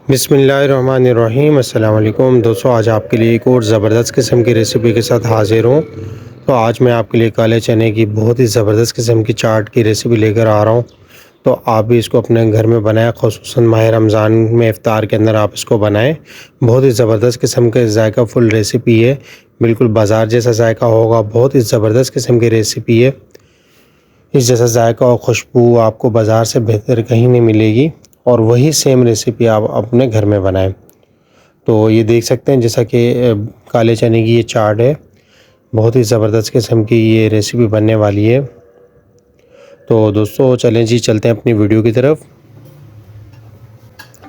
बिस्मिल्लाहिर्रहमानिर्रहीम। अस्सलाम वालेकुम दोस्तों, आज आपके लिए एक और ज़बरदस्त किस्म की रेसिपी के साथ हाज़िर हूँ। तो आज मैं आपके लिए काले चने की बहुत ही ज़बरदस्त किस्म की चाट की रेसिपी लेकर आ रहा हूँ। तो आप भी इसको अपने घर में बनाएं, ख़ुसूसन माह रमज़ान में इफ़्तार के अंदर आप इसको बनाएं। बहुत ही ज़बरदस्त किस्म का जायका फुल रेसिपी है, बिल्कुल बाज़ार जैसा जायका होगा। बहुत ही ज़बरदस्त किस्म की रेसिपी है, इस जैसा जायका और खुशबू आपको बाज़ार से बेहतर कहीं नहीं मिलेगी। और वही सेम रेसिपी आप अपने घर में बनाएं। तो ये देख सकते हैं जैसा कि काले चने की ये चाट है, बहुत ही ज़बरदस्त किस्म की ये रेसिपी बनने वाली है। तो दोस्तों चलें जी, चलते हैं अपनी वीडियो की तरफ।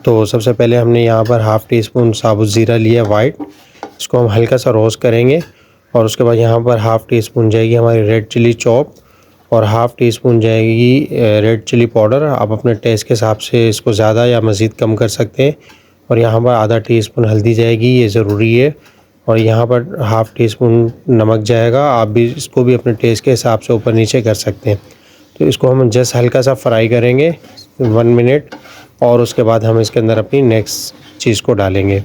तो सबसे पहले हमने यहाँ पर हाफ़ टी स्पून साबुत ज़ीरा लिया वाइट, इसको हम हल्का सा रोस्ट करेंगे। और उसके बाद यहाँ पर हाफ़ टी स्पून जाएगी हमारी रेड चिली चॉप और हाफ़ टी स्पून जाएगी रेड चिली पाउडर। आप अपने टेस्ट के हिसाब से इसको ज़्यादा या मज़ीद कम कर सकते हैं। और यहाँ पर आधा टी स्पून हल्दी जाएगी, ये ज़रूरी है। और यहाँ पर हाफ़ टी स्पून नमक जाएगा, आप भी इसको भी अपने टेस्ट के हिसाब से ऊपर नीचे कर सकते हैं। तो इसको हम जस्ट हल्का सा फ्राई करेंगे 1 मिनट, और उसके बाद हम इसके अंदर अपनी नेक्स्ट चीज़ को डालेंगे।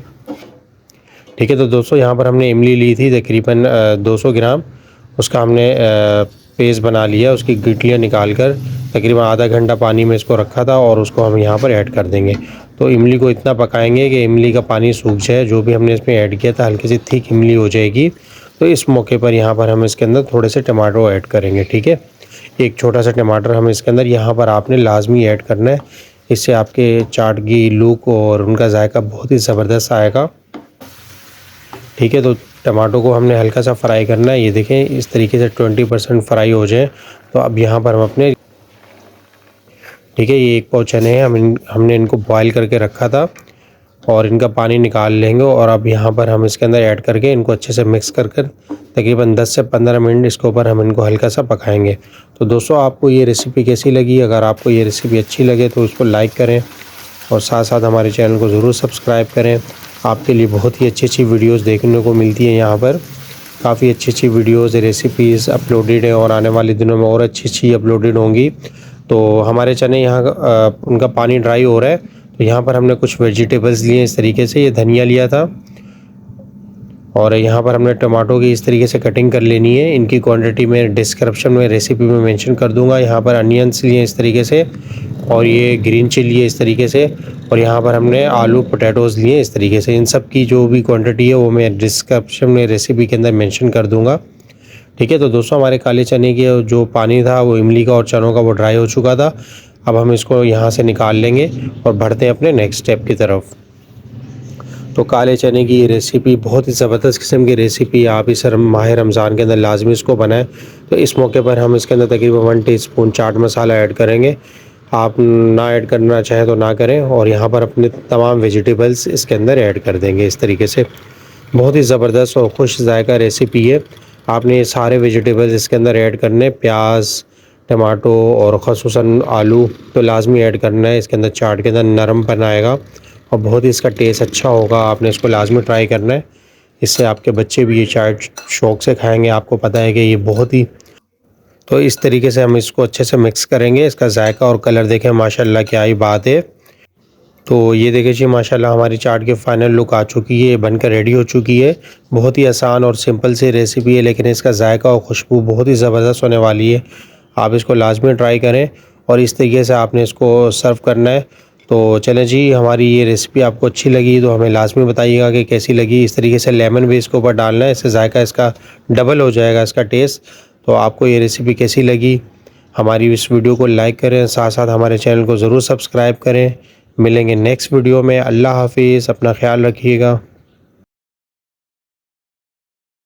ठीक है, तो दोस्तों यहाँ पर हमने इमली ली थी तकरीबन 200 ग्राम, उसका हमने पेस्ट बना लिया। उसकी गिटलियाँ निकाल कर तकरीबन आधा घंटा पानी में इसको रखा था, और उसको हम यहाँ पर ऐड कर देंगे। तो इमली को इतना पकाएंगे कि इमली का पानी सूख जाए, जो भी हमने इसमें ऐड किया था हल्की सी थिक इमली हो जाएगी। तो इस मौके पर यहाँ पर हम इसके अंदर थोड़े से टमाटो ऐड करेंगे। ठीक है, एक छोटा सा टमाटर हम इसके अंदर यहाँ पर आपने लाजमी ऐड करना है, इससे आपके चाट की लुक और उनका जायका बहुत ही ज़बरदस्त आएगा। ठीक है, तो टमाटो को हमने हल्का सा फ्राई करना है। ये देखें इस तरीके से 20% फ्राई हो जाए। तो अब यहाँ पर हम अपने, ठीक है, ये 1 पाव चने हैं, हमने इनको बॉईल करके रखा था, और इनका पानी निकाल लेंगे। और अब यहाँ पर हम इसके अंदर ऐड करके इनको अच्छे से मिक्स कर तकरीबन 10 से 15 मिनट इसके ऊपर हम इनको हल्का सा पकाएंगे। तो दोस्तों आपको ये रेसिपी कैसी लगी? अगर आपको ये रेसिपी अच्छी लगे तो उसको लाइक करें, और साथ साथ हमारे चैनल को ज़रूर सब्सक्राइब करें। आपके लिए बहुत ही अच्छी वीडियोस देखने को मिलती हैं। यहाँ पर काफ़ी अच्छी वीडियोस रेसिपीज़ अपलोडेड हैं, और आने वाले दिनों में और अच्छी अपलोडेड होंगी। तो हमारे चने यहाँ उनका पानी ड्राई हो रहा है, तो यहाँ पर हमने कुछ वेजिटेबल्स लिए इस तरीके से। ये धनिया लिया था, और यहाँ पर हमने टमाटो की इस तरीके से कटिंग कर लेनी है। इनकी क्वांटिटी मैं डिस्क्रिप्शन में रेसिपी में मेंशन कर दूंगा। यहाँ पर अनियंस लिए इस तरीके से, और ये ग्रीन चिली है इस तरीके से, और यहाँ पर हमने आलू पोटैटोज़ लिए इस तरीके से। इन सब की जो भी क्वांटिटी है वो मैं डिस्क्रिप्शन में रेसिपी के अंदर मेंशन कर दूंगा। ठीक है, तो दोस्तों हमारे काले चने के जो पानी था वो इमली का और चनों का वो ड्राई हो चुका था। अब हम इसको यहाँ से निकाल लेंगे और बढ़ते हैं अपने नेक्स्ट स्टेप की तरफ। तो काले चने की ये रेसिपी बहुत ही ज़बरदस्त किस्म की रेसिपी है, आप इस माह रमज़ान के अंदर लाजमी इसको बनाएं। तो इस मौके पर हम इसके अंदर तकरीबन 1 टीस्पून चाट मसाला ऐड करेंगे। आप ना ऐड करना चाहें तो ना करें, और यहाँ पर अपने तमाम वेजिटेबल्स इसके अंदर ऐड कर देंगे इस तरीके से। बहुत ही ज़बरदस्त और खुश जायका रेसिपी है। आपने ये सारे वेजिटेबल्स इसके अंदर ऐड करने, प्याज, टमाटो और ख़ुसूसन आलू तो लाजमी ऐड करना है। इसके अंदर चाट के अंदर नरमपन आएगा, और बहुत ही इसका टेस्ट अच्छा होगा। आपने इसको लाजमी ट्राई करना है, इससे आपके बच्चे भी ये चाट शौक़ से खाएंगे। आपको पता है कि ये बहुत ही, तो इस तरीके से हम इसको अच्छे से मिक्स करेंगे। इसका जायका और कलर देखें, माशाल्लाह क्या ही बात है। तो ये देखिए जी, माशाल्लाह हमारी चाट की फ़ाइनल लुक आ चुकी है, बनकर रेडी हो चुकी है। बहुत ही आसान और सिंपल सी रेसिपी है, लेकिन इसका जायका और खुशबू बहुत ही ज़बरदस्त होने वाली है। आप इसको लाजमी ट्राई करें, और इस तरीके से आपने इसको सर्व करना है। तो चलें जी, हमारी ये रेसिपी आपको अच्छी लगी तो हमें लाजमी बताइएगा कि कैसी लगी। इस तरीके से लेमन भी इसके ऊपर डालना है, इससे जायका इसका डबल हो जाएगा, इसका टेस्ट। तो आपको ये रेसिपी कैसी लगी? हमारी इस वीडियो को लाइक करें, साथ साथ हमारे चैनल को ज़रूर सब्सक्राइब करें। मिलेंगे नेक्स्ट वीडियो में। अल्लाह हाफिज़, अपना ख्याल रखिएगा।